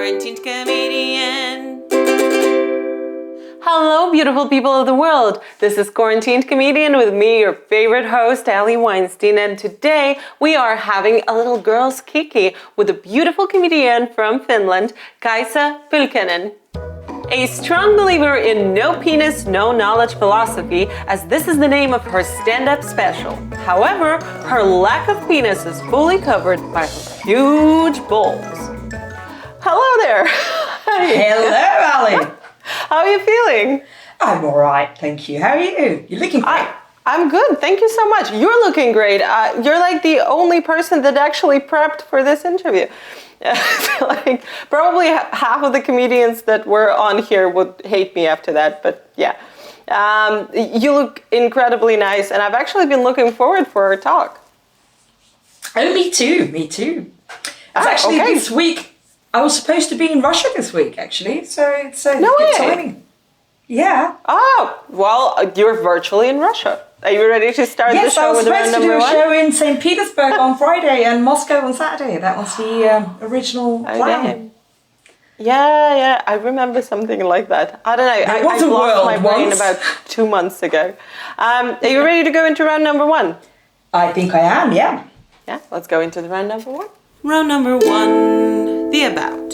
Quarantined comedian. Hello, beautiful people of the world. This is Quarantined Comedian with me, your favorite host, Ali Weinstein, and today we are having a little girls' kiki with a beautiful comedian from Finland, Kaisa Pylkkänen. A strong believer in no penis, no knowledge philosophy, as this is the name of her stand-up special. However, her lack of penis is fully covered by her huge balls. Hello there. Hello, Ali. How are you feeling? I'm all right, thank you. How are you? You're looking great. I'm good, thank you so much. You're looking great. You're like the only person that actually prepped for this interview. I feel like probably half of the comedians that were on here would hate me after that, but yeah. You look incredibly nice, and I've actually been looking forward for our talk. Oh, me too. It's actually okay. This week. I was supposed to be in Russia this week, actually, so it's No good way. timing. Yeah. Oh, well, you're virtually in Russia. Are you ready to start the Yes, show I was with round supposed to number do a one? show in St. Petersburg on Friday and Moscow on Saturday. That was the original plan. Okay. Yeah, I remember something like that. I don't know. I was a lost world my brain once. about 2 months ago. Are you ready to go into round number one? I think I am, yeah. Yeah, let's go into the round number one. Round number one, the about.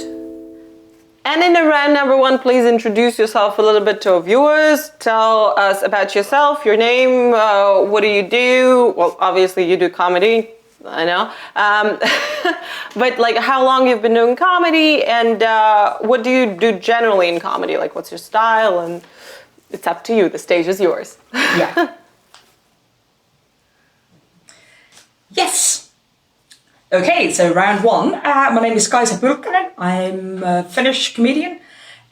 And in the round number one, please introduce yourself a little bit to our viewers. Tell us about yourself, your name, what do you do? Well, obviously you do comedy, I know. But like how long you've been doing comedy and what do you do generally in comedy? Like what's your style? And it's up to you, the stage is yours. Yeah. Yes. Okay, so round one. My name is Kaisa Pylkkänen. I'm a Finnish comedian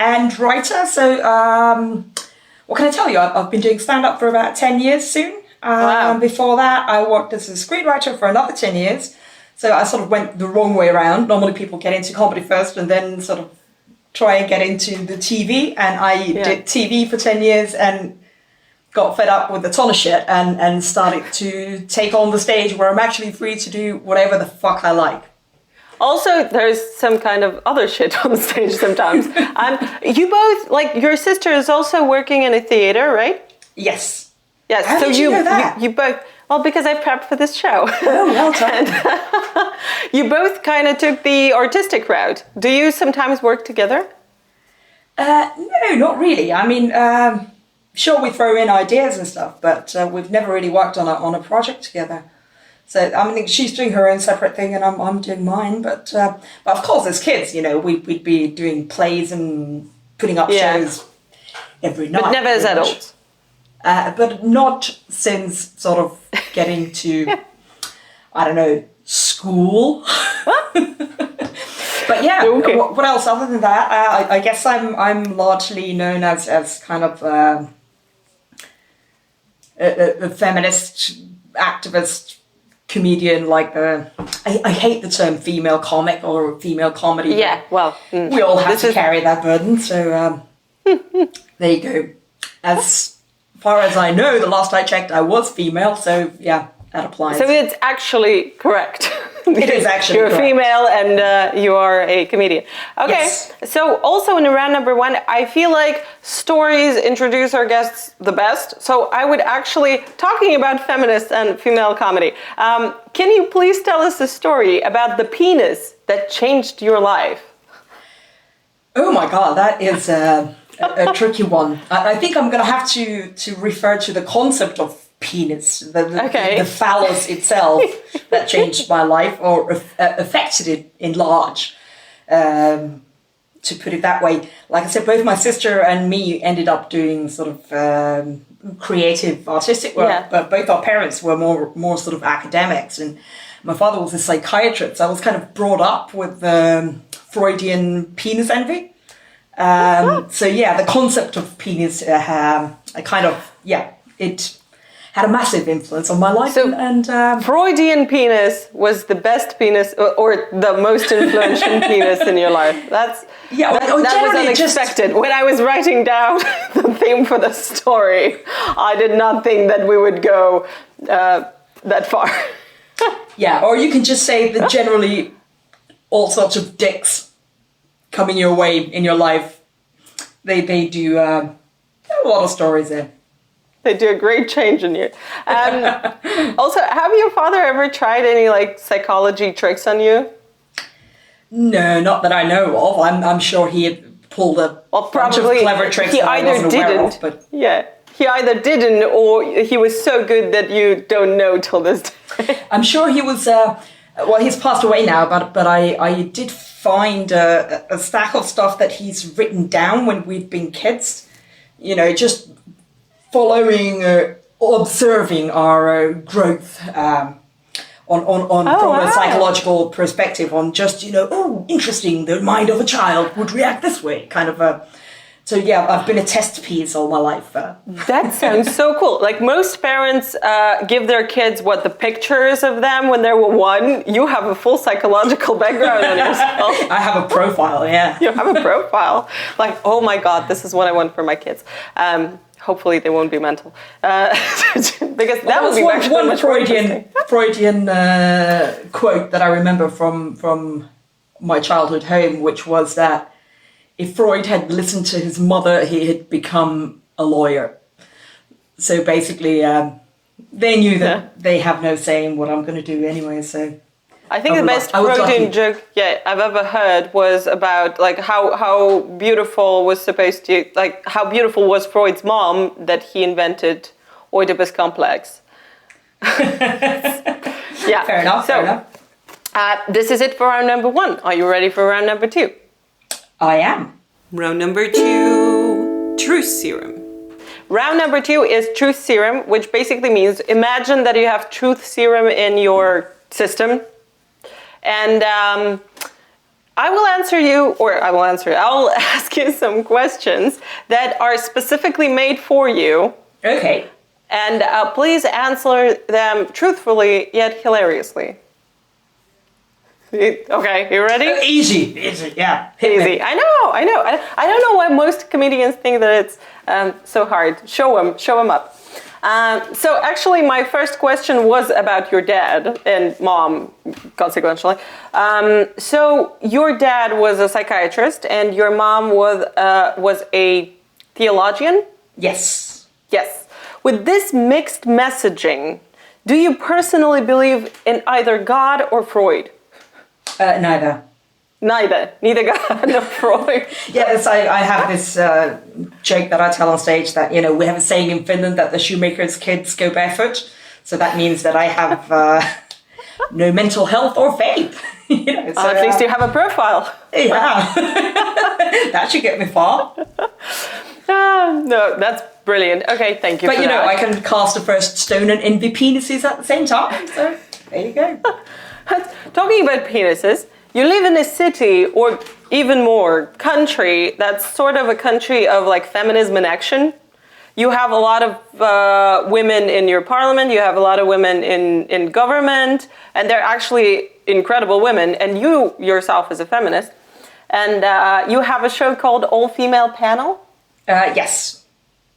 and writer. So what can I tell you? I've been doing stand-up for about 10 years soon. Wow. Before that, I worked as a screenwriter for another 10 years. So I sort of went the wrong way around. Normally people get into comedy first and then sort of try and get into the TV. And I did TV for 10 years and got fed up with a ton of shit and started to take on the stage where I'm actually free to do whatever the fuck I like. Also, there's some kind of other shit on the stage sometimes. You both, like your sister is also working in a theater, right? Yes. Yes. How so did you know that? You both, well, because I prepped for this show. Oh, well done. You both kind of took the artistic route. Do you sometimes work together? No, not really. I mean, sure, we throw in ideas and stuff, but we've never really worked on a project together. So I mean, she's doing her own separate thing, and I'm doing mine. But of course, as kids, you know, we'd be doing plays and putting up shows every night. But never as adults. But not since sort of getting to, I don't know, school. But yeah, okay. What else other than that? I guess I'm largely known as kind of a feminist activist comedian, like I hate the term female comic or female comedy. Yeah, well, we all have to carry that burden. So there you go. As far as I know, the last I checked, I was female. So yeah, that applies. So it's actually correct. It is actually You're correct. a female and you are a comedian. Okay, Yes. So also in the round number one, I feel like stories introduce our guests the best. So I would actually, talking about feminists and female comedy, can you please tell us a story about the penis that changed your life? Oh my God, that is a tricky one. I think I'm going to have to refer to the concept of penis, the phallus itself that changed my life or affected it in large. To put it that way, like I said, both my sister and me ended up doing sort of creative, artistic work, but both our parents were more sort of academics, and my father was a psychiatrist. So I was kind of brought up with Freudian penis envy. So yeah, the concept of penis, it had a massive influence on my life. So and Freudian penis was the best penis or the most influential penis in your life. That was unexpected. When I was writing down the theme for the story, I did not think that we would go that far. Yeah, or you can just say that generally all sorts of dicks coming your way in your life. They do a lot of stories there. They do a great change in you. Also, have your father ever tried any like psychology tricks on you? No, not that I know of. I'm sure he had pulled a bunch of clever tricks that I wasn't aware of. But yeah, he either didn't or he was so good that you don't know till this day. I'm sure he was. Well, he's passed away now, but I did find a stack of stuff that he's written down when we've been kids. You know, just following, observing our growth from a psychological perspective on just, interesting, the mind of a child would react this way, kind of a... So yeah, I've been a test piece all my life. That sounds so cool. Like most parents give their kids the pictures of them when they were 1. You have a full psychological background on yourself. I have a profile, yeah. You have a profile. Like, oh my God, this is what I want for my kids. Hopefully they won't be mental. Because that would be one Freudian quote that I remember from my childhood home, which was that if Freud had listened to his mother, he had become a lawyer. So basically, they knew that they have no say in what I'm going to do anyway. So I think the best Freudian joke I've ever heard was about like how beautiful was how beautiful was Freud's mom that he invented Oedipus complex. Yeah. Fair enough. This is it for round number 1. Are you ready for round number 2? I am. Round number 2, truth serum. Round number 2 is truth serum, which basically means imagine that you have truth serum in your system. And I'll ask you some questions that are specifically made for you. Okay. And please answer them truthfully yet hilariously. Okay, you ready? Easy, yeah. Easy. I know. I don't know why most comedians think that it's so hard. Show them up. So actually, my first question was about your dad and mom, consequentially. So your dad was a psychiatrist, and your mom was a theologian? Yes. Yes. With this mixed messaging, do you personally believe in either God or Freud? Neither. Neither God nor Freud. Yes, I have this joke that I tell on stage that, we have a saying in Finland that the shoemaker's kids go barefoot. So that means that I have no mental health or faith. So, at least you have a profile. Yeah. That should get me far. No, that's brilliant. Okay, thank you for that. I can cast the first stone and envy penises at the same time. So there you go. Talking about penises, you live in a city, or even more, country that's sort of a country of like feminism in action. You have a lot of women in your parliament, you have a lot of women in government, and they're actually incredible women, and you yourself is a feminist. And you have a show called All Female Panel? Yes.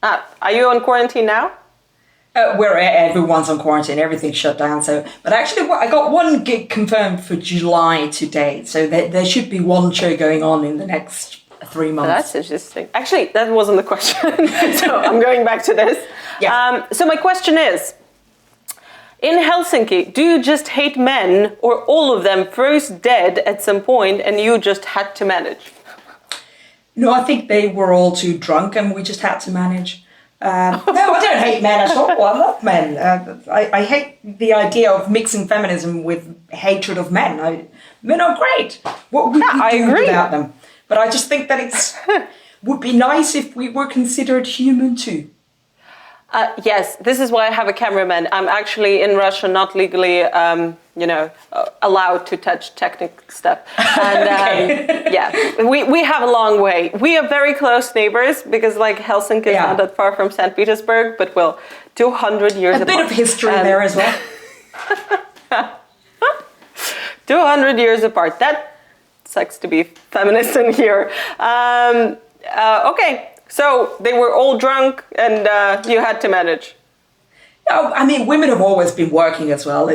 Are you on quarantine now? Where everyone's on quarantine, everything's shut down. But actually, I got one gig confirmed for July today, so there should be one show going on in the next 3 months. That's interesting. Actually, that wasn't the question, so I'm going back to this. Yeah. So my question is, in Helsinki, do you just hate men, or all of them froze dead at some point and you just had to manage? No, I think they were all too drunk and we just had to manage. No, I don't hate men at all. I love men. I hate the idea of mixing feminism with hatred of men. Men are great. What would we do without them? But I just think that would be nice if we were considered human too. Yes, this is why I have a cameraman. I'm actually in Russia not legally, allowed to touch technical stuff. And we have a long way. We are very close neighbors because like Helsinki is not that far from St. Petersburg, but 200 years apart. A bit of history there as well. 200 years apart. That sucks to be feminist in here. Okay. So they were all drunk and you had to manage. No, I mean, women have always been working as well.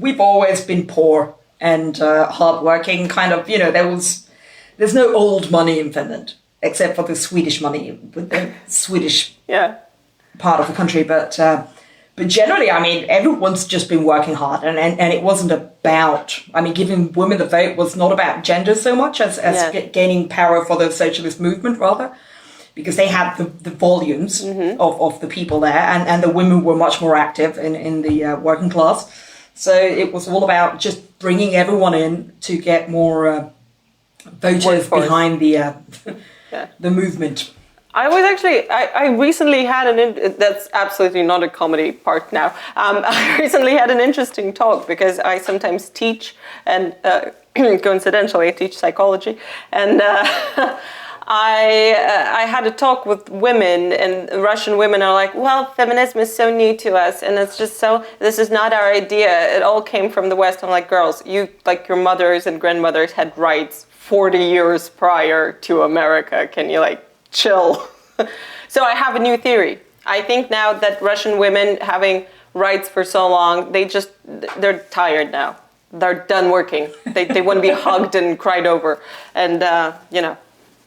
We've always been poor and hardworking, kind of, there was there's no old money in Finland, except for the Swedish money with the Swedish part of the country. But generally, I mean, everyone's just been working hard, and it wasn't about, I mean, giving women the vote was not about gender so much as gaining power for the socialist movement, rather, because they had the volumes of the people there, and the women were much more active in the working class. So it was all about just bringing everyone in to get more voters behind the movement. I recently had that's absolutely not a comedy part now. I recently had an interesting talk because I sometimes teach, and coincidentally I teach psychology, and I had a talk with women, and Russian women are like, well, feminism is so new to us, and it's just this is not our idea. It all came from the West. I'm like, girls, your mothers and grandmothers had rights 40 years prior to America. Can you chill? So I have a new theory. I think now that Russian women having rights for so long, they're tired now. They're done working. They want to be hugged and cried over. And,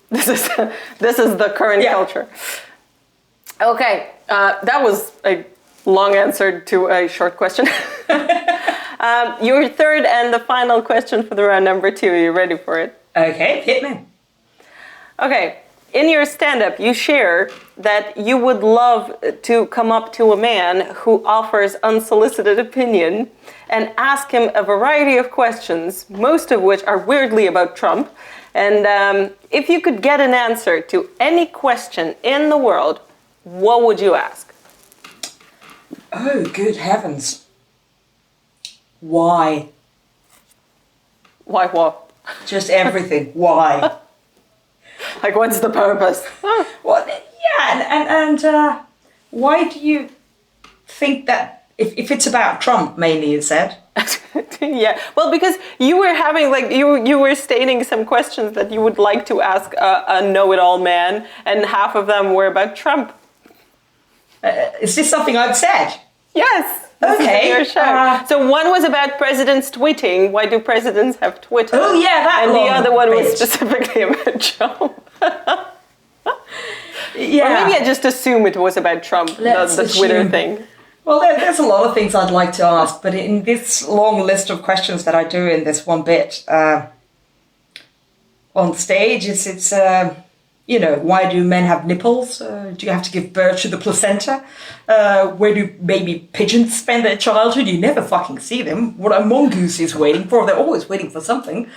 this is the current culture. Okay, that was a long answer to a short question. Your third and the final question for the round number 2. Are you ready for it? Okay, hit me. Okay, in your stand-up, you share that you would love to come up to a man who offers unsolicited opinion and ask him a variety of questions, most of which are weirdly about Trump. And if you could get an answer to any question in the world, what would you ask? Oh, good heavens. Why? Why what? Just everything. Why? What's the purpose? Well, yeah, and why do you think that, if it's about Trump mainly, you said? Yeah, well, because you were having, you were stating some questions that you would like to ask a know-it-all man, and half of them were about Trump. Is this something I've said? Yes. Okay. Your show. So one was about presidents tweeting. Why do presidents have Twitter? Oh yeah, that. And the other one was specifically about Trump. Yeah. Or maybe I just assume it was about Trump, the Twitter thing. Well, there's a lot of things I'd like to ask, but in this long list of questions that I do in this one bit on stage, it's why do men have nipples? Do you have to give birth to the placenta? Where do baby pigeons spend their childhood? You never fucking see them. What a mongoose is waiting for? They're always waiting for something.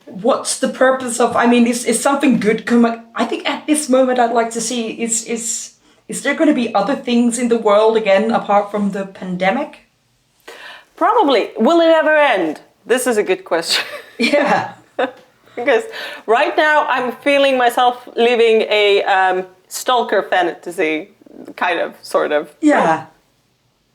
What's the purpose of? I mean, is something good coming? I think at this moment I'd like to see is there going to be other things in the world again apart from the pandemic? Probably. Will it ever end? This is a good question. Yeah. Because right now I'm feeling myself living a stalker fantasy, kind of, sort of. Yeah.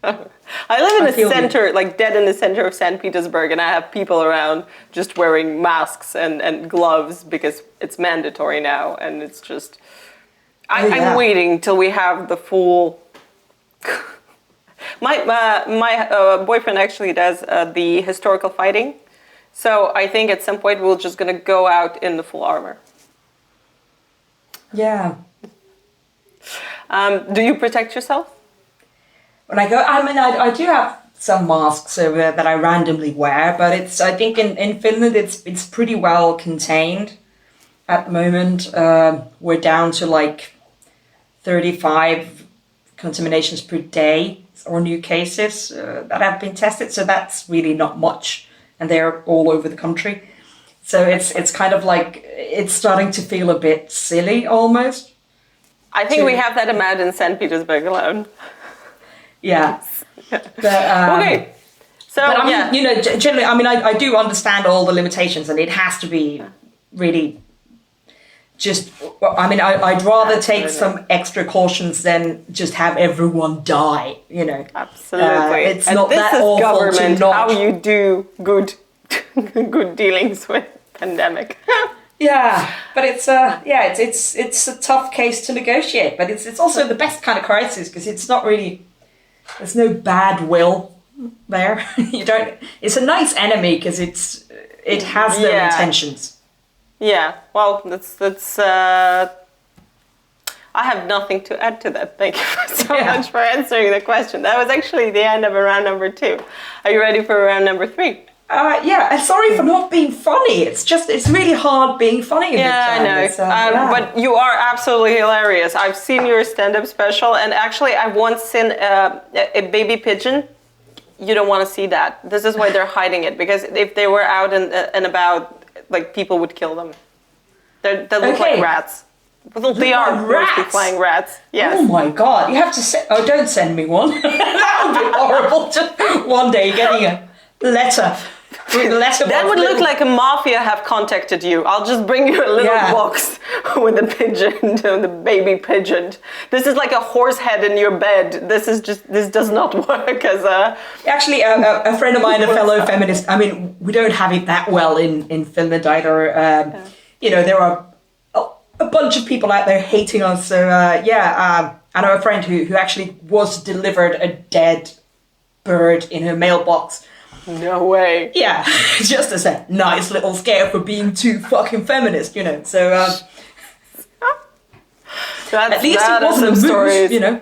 I live in the center, dead in the center of St. Petersburg, and I have people around just wearing masks and gloves because it's mandatory now, and it's just... I'm waiting till we have the full... My boyfriend actually does the historical fighting. So I think at some point we're just going to go out in the full armor. Yeah. Do you protect yourself? When I go, I do have some masks that I randomly wear, but I think in Finland it's pretty well contained at the moment. We're down to 35 contaminations per day or new cases that have been tested. So that's really not much. And they're all over the country. So it's kind of it's starting to feel a bit silly almost. I think we have that amount in St. Petersburg alone. Yeah. But, okay. So, generally, I do understand all the limitations, and it has to be really just, I'd rather take some extra cautions than just have everyone die, Absolutely. It's not that awful government, to not... how you do good dealings with pandemic. Yeah, but it's a tough case to negotiate, but it's also the best kind of crisis because it's not really, there's no bad will. there. You don't. It's a nice enemy because it has no intentions. Yeah. Well, that's. I have nothing to add to that. Thank you so much for answering the question. That was actually the end of round number 2. Are you ready for round number 3? Yeah, and sorry for not being funny. It's really hard being funny. Yeah, I know. But you are absolutely hilarious. I've seen your stand-up special, and actually I once seen a baby pigeon. You don't want to see that. This is why they're hiding it, because if they were out and about, like, people would kill them. They look like rats. Well, they are mostly flying rats. Yes. Oh my god! You have to send. Oh, don't send me one. That would be horrible. Just one day getting a letter. That would look like a mafia have contacted you. I'll just bring you a little box with a pigeon, the baby pigeon. This is like a horse head in your bed. This does not work as a... Actually, a friend of mine, a fellow feminist, I mean, we don't have it that well in Finland either. You know, there are a bunch of people out there hating us. So, I know a friend who actually was delivered a dead bird in her mailbox. No way. Yeah, just as a nice little scare for being too fucking feminist, you know. So, at least it wasn't a move, you know.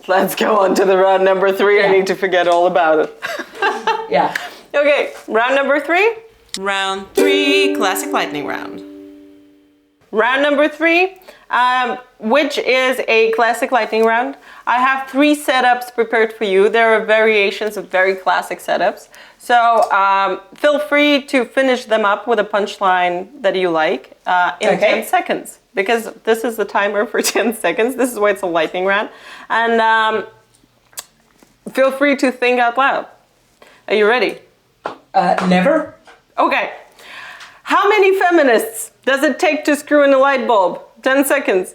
Let's go on to the round number 3. I need to forget all about it. Yeah. Okay, round number 3. Round 3, classic lightning round. Round number 3, which is a classic lightning round. I have 3 setups prepared for you. There are variations of very classic setups. So feel free to finish them up with a punchline that you like in 10 seconds. Because this is the timer for 10 seconds. This is why it's a lightning round. And feel free to think out loud. Are you ready? Never. Okay. How many feminists does it take to screw in a light bulb? 10 seconds.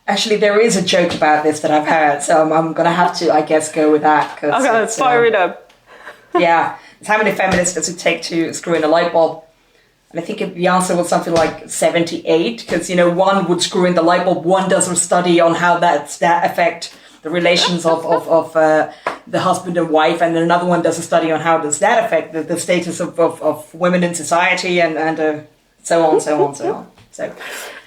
Actually, there is a joke about this that I've heard, so I'm going to have to, I guess, go with that. Okay, let's fire it up. Yeah. It's how many feminists does it take to screw in a light bulb? And I think the answer was something like 78, because, you know, one would screw in the light bulb, one does a study on how that affect the relations of the husband and wife, and then another one does a study on how does that affect the status of women in society, and so on. So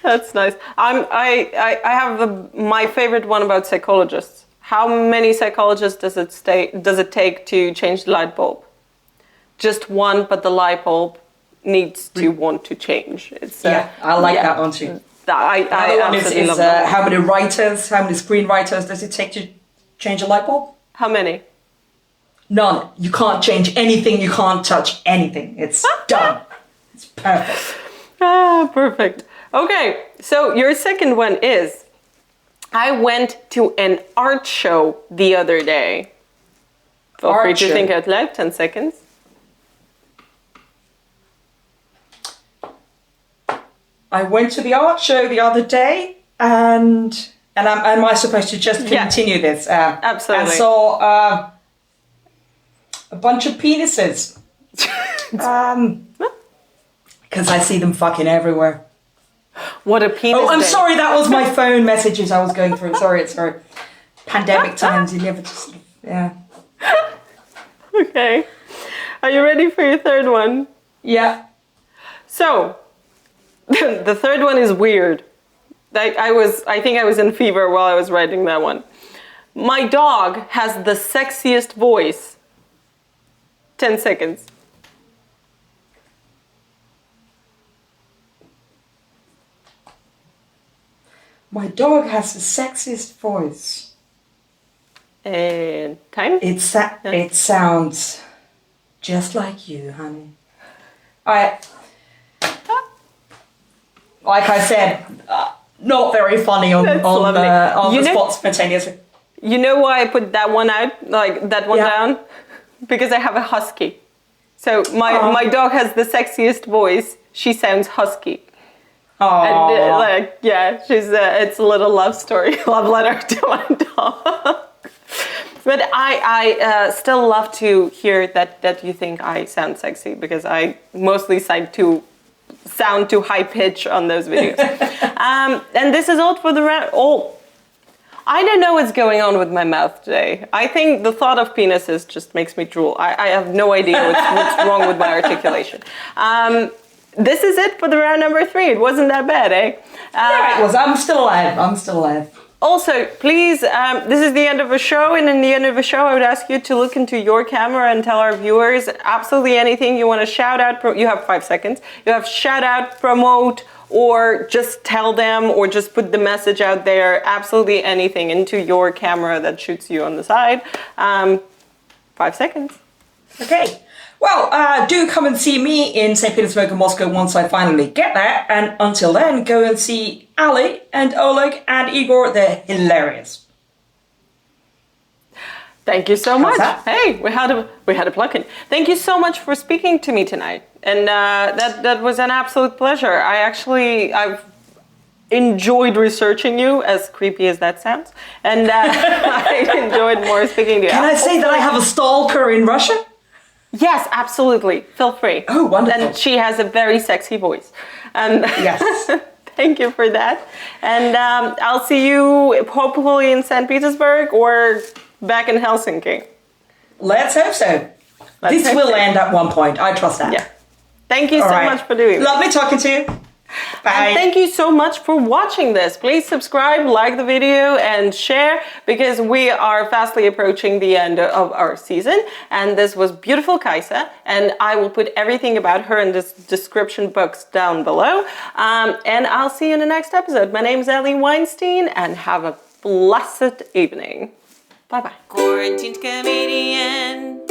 that's nice. I have my favorite one about psychologists. How many psychologists does it take to change the light bulb? Just one, but the light bulb needs to want to change. It's I like that one too. I one is how many screenwriters does it take to change a light bulb? How many? None. You can't change anything. You can't touch anything. It's done. It's perfect. Perfect. Okay, so your second one is, I went to an art show the other day. Feel free to think out loud, 10 seconds. I went to the art show the other day, and am I supposed to just continue this? Absolutely. And saw a bunch of penises. Because I see them fucking everywhere. What a penis! Oh, I'm sorry, that was my phone messages I was going through. Sorry. Pandemic times, you never just, Okay. Are you ready for your third one? Yeah. So, the third one is weird. I think I was in fever while I was writing that one. My dog has the sexiest voice. 10 seconds. My dog has the sexiest voice. And time? It sounds just like you, honey. Like I said, not very funny on the spot spontaneously. You know why I put that one out, like that one down? Because I have a husky. So my dog has the sexiest voice. She sounds husky. Oh, she's it's a little love story, love letter to my dog. But I still love to hear that you think I sound sexy, because I mostly sound too high pitch on those videos. And this is all for the round. I don't know what's going on with my mouth today. I think the thought of penises just makes me drool. I have no idea what's wrong with my articulation. This is it for the round number 3. It wasn't that bad, eh? Yeah, it was. I'm still alive. Also, please, this is the end of a show, and in the end of a show, I would ask you to look into your camera and tell our viewers absolutely anything you want to shout out. You have 5 seconds. You have shout out, promote, or just tell them, or just put the message out there. Absolutely anything into your camera that shoots you on the side. 5 seconds. Okay. Well, do come and see me in St. Petersburg and Moscow once I finally get there. And until then, go and see Ali and Oleg and Igor. They're hilarious. Thank you so much. That? Hey, we had a plug-in. Thank you so much for speaking to me tonight. And that was an absolute pleasure. I've enjoyed researching you, as creepy as that sounds. And I enjoyed more speaking to you. Can I say that I have a stalker in Russia? Yes, absolutely. Feel free. Oh, wonderful. And she has a very sexy voice. Yes. Thank you for that. And I'll see you hopefully in St. Petersburg or back in Helsinki. Let's hope so. This will end at one point. I trust that. Yeah. Thank you so much for doing it. Lovely talking to you. Bye. And thank you so much for watching this. Please subscribe, like the video, and share, because we are fastly approaching the end of our season. And this was beautiful Kaisa, and I will put everything about her in the description box down below. And I'll see you in the next episode. My name is Ellie Weinstein, and have a blessed evening. Bye-bye. Quarantined comedian.